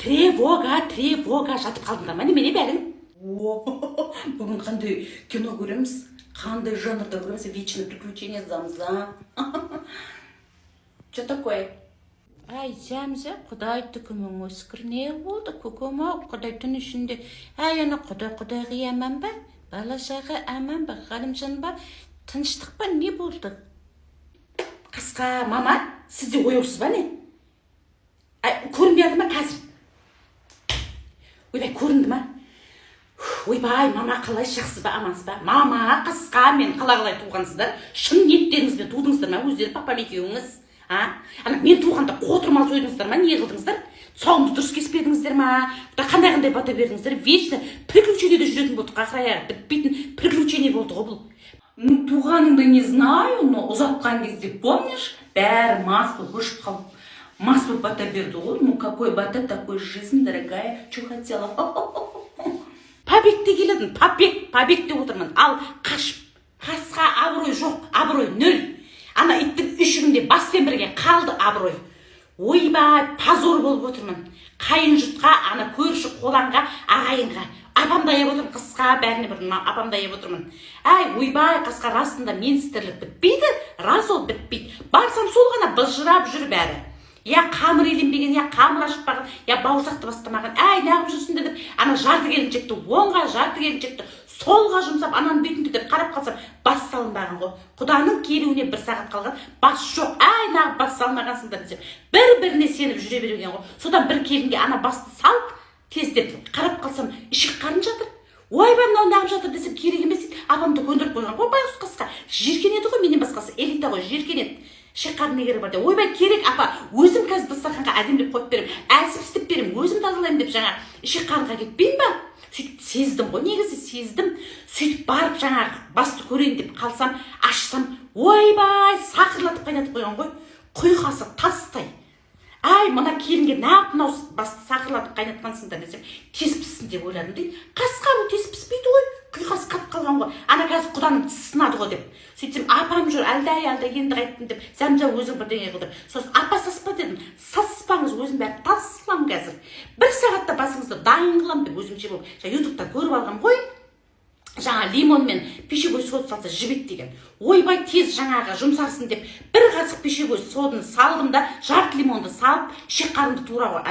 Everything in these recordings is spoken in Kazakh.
Тревога жатып қалдыңдар ма немене бәрің? Бүгін қандай кино көреміз? Қандай жанрда көреміз? Вечное приключение Замза. Что такое? Ай, Замза, құдай түкімің өскір не болды? Көкем-ау, құдай түн ішінде. Ай, ана құдай аман ба? Балашағы аман ба? Ғалымжан ба? Тыныштық па? Не болды? Қысқа, мама, сіз де ояусыз ба не? Көрінбеді ма қазір? Ойбай, көрінді ма? Ойбай, мама қалай жақсы ба, амансыз ба? Мама, қысқа, мен қалай туғансыздар? Шын ниеттеріңізбен тудыңыздар ма? Өздері папам екеуіңіз? Ана мен туғанда қотырмал сойдыңыздар ма? Не қылдыңыздар? Сауымды дұрыс кеспедіңіздер ма? Қандай бата бердіңіздер? Вечно приключениеде жүретін болдық, ақыраяғы бітпейтін приключение болды ғой бұл. Туғаныңды не знаю, но ұзатқан кезде, помнишь? Бәрі мас болып өшіп қалып. Мас болып бата берді ғой. Ну какой бата, такой жизнь, дорогая. Что хотела? Побекте келедің, побекте отырмын. Ал қашып, қасқа абырой жоқ, абырой нөл. Ана иттің үшігінде баспен бірге қалды абырой. Ойбай, позор болып отырмын. Қайын жұртқа, ана көрші қоланға, ағайынға. Апамда еп отырмын, қысқа бәріне бір апамда еп отырмын. Әй, ойбай, қасқа расында мен істерлік бітпейді, рас ол бітпейді. Барсам сол ғана былжырап жүр бәрі. Я қамыр еленбеген, я қамыр ашытпаған, я бауырсақты бастамаған. Әй, неғып жүрсің деп, ана жарты келіншекті оңға, жарты келіншекті солға жұмсап, ананы бүйтінді деп қарап қалсам, бас салынбаған ғой. Құданың келуіне 1 сағат қалған, бас жоқ. Әй, неғып бас салмағансыңдар десем, бір-біріне сеніп жүре берген ғой. Содан бір келінге ана басты салып, тездеп қарап қалсам, ішек қарын жатыр. Ойбай, мынау неғып жатыр десем, керек емес дейді. Апамды көндіріп қойған. Ойбай, қысқа, жиркенеді ғой, менен басқасы, элита ғой, жиркенеді. Шеқарына керек бар деп. Ойбай, керек апа, өзім қазір дастарханға әдемілеп қойып берем, әсіп істеп берем, өзім тазалаймын деп жаңа шеқарынға кетпейін ба? Сөйтіп сездім ғой, негізі сездім. Сөйтіп барып жаңа басты көрейін деп қалсам, ашсам, ойбай, сақырлатып қайнатып қойған ғой. Құйқасы тастай. Ай, мына келінге неғып мынау басты сақырлатып қайнатқансыңдар десем, тез піссін деп ойладым дейді. Қасқа бұл тез піспейді ғой. Құйқасы қатып қалған ғой. Ана қазір құданың сынады ғой деп. Сөйтсем, апам жүр, әлдай енді қайттым деп, Замза өзің бірдеңе қылдыр. Сосын, апа саспа дедім, саспаңыз, өзім бәрі тасылам қазір. 1 сағатта басыңызды дайын қылам деп өзімше болып. Ютубта көріп алғам ғой. Жаңа лимон мен пищевой сод салса жібет деген. Ойбай, тез жаңағы жұмсарсын деп 1 қасық пищевой содын салдым да, жарты лимонды салып, ішек қарынды тура ғой,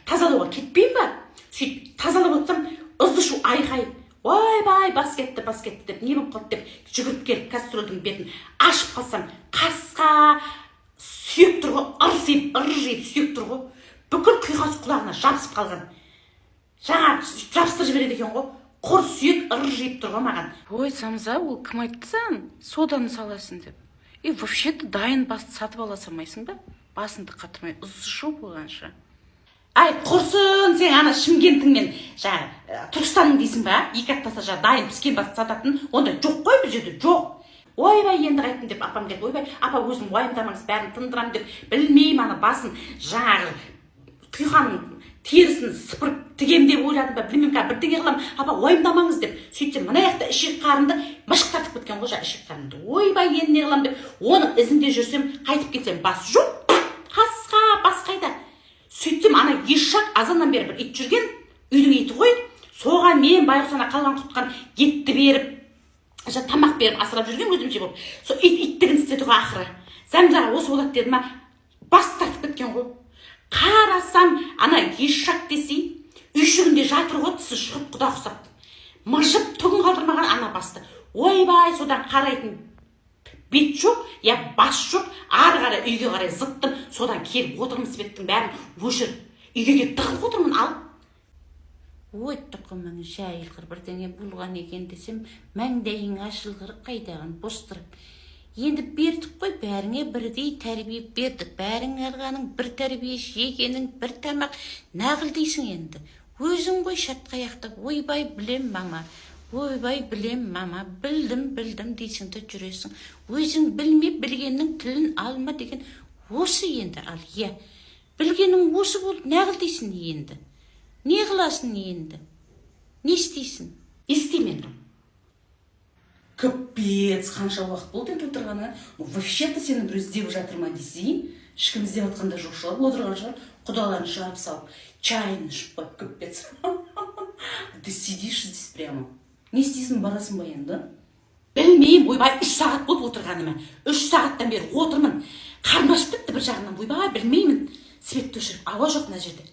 тазалауға кетпейін ба? Сөйтіп тазалап отырсам, ызды-шу айқай. Ойбай, бас кетті деп, не болып қалды деп, жүгіріп келіп кастрөлдің бетін ашып қалсам, қасқа сүйек тұр ғой, ыржиып сүйек тұр ғой. Бүкіл құйқасы құлағына жабысып қалған. Жаңа жабыстырып жібереді екен ғой. Құр сүйек ыржиып тұр ғой маған. Ой, Замза, ол кім айтты саған? Соданы саласың деп. И вообще-то дайын басты сатып ала салмайсың ба? Басыңды қатырмай ызы-шу болғанша. Ай, құрсын, сен ана Шымкентіңмен Түркістанның дейсің ба? 2 аптаса дайын піскен басты сататын, онда жоқ қой бұл жерде, жоқ. Ойбай, енді қайттым деп апам келді. Ойбай, апа өзім уайымдамаңыз, бәрін тындырам деп, білмеймін ана басын жаңағы құйқаның терісін сыпырып тігем деп ойладым ба, білмеймін, бірдеңе қылам, апа уайымдамаңыз деп. Сөйтсем, мына жақта ішек қарынды мышықтатып кеткен ғой, ішек қарынды. Ойбай, енді не қылам деп, оның ізінде жүрсем, қайтып кетсем, бас жоқ. Қасқа, бас қайда? Сөйтсем, ана ешак азаннан бері бір ит жүрген, үйдің иті ғой, соған мен байғұсана қалған құтқан етті беріп, тамақ беріп асырап жүрген өзімше болып. Со иттігін істеді ғой ақыры. Замзаға осы болады деді ма, бас тартып кеткен ғой. Қарасам, ана ешак десей, үйшігінде жатыр ғой, тісі шығып құда құсап. Мыржып түгін қалдырмаған ана басты. Ойбай, содан қарайтын бет жоқ, я бас жоқ, ары қарай үйге қарай зыттым, содан келіп отырмын светтің бәрін өшіріп. Үйге келіп тығылып отырмын, ал. Ой, тұқымың жайылғыр бірдеңе болған екен десем, мәңдейін ашылғыр қайдаған бостырып. Енді бердік қой, бәріңе бірдей тәрбие бердік. Бәрің алғаның бір тәрбие, жегенің бір тамақ. Нағыл дейсің енді. Өзің ғой шатқаяқтап, ойбай білем мама. Ойбай білем мама, білдім дейсің де жүресің. Өзің білме, білгеннің тілін алма деген осы енді. Ал, е, білгенің осы болды, нағыл дейсің енді. Не қыласың енді? Не істейсің? Істеймен. Капец, қанша уақыт болды енді отырғаны. Вообще-то сені бір іздеп жатыр ма десейін. ешкім іздеп жатқан да жоқ шығар, отырған шығар, құдаларын шығарып салып, чайын ішіп қойып көппец. Ты сидишь здесь прямо. Не істейсің, барасың ба енді? Білмеймін, ойбай, 3 сағат болды отырғаныма. 3 сағаттан бері отырмын. Қарным ашып кетті бір жағынан, ойбай, білмеймін. Светті өшіріп, ауа жоқ мына жерде.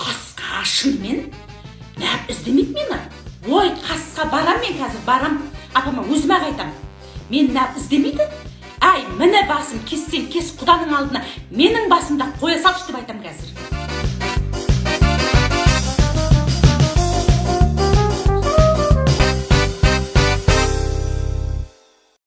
Қасқа шынымен нәп іздемейді мені. Ой, қасқа барам мен қазір, барам. Апама өзіме қайтам. Мен нәп іздемейді. Ай, міне басым, кессең кес, құданың алдына менің басымда қоя салшы деп айтам қазір.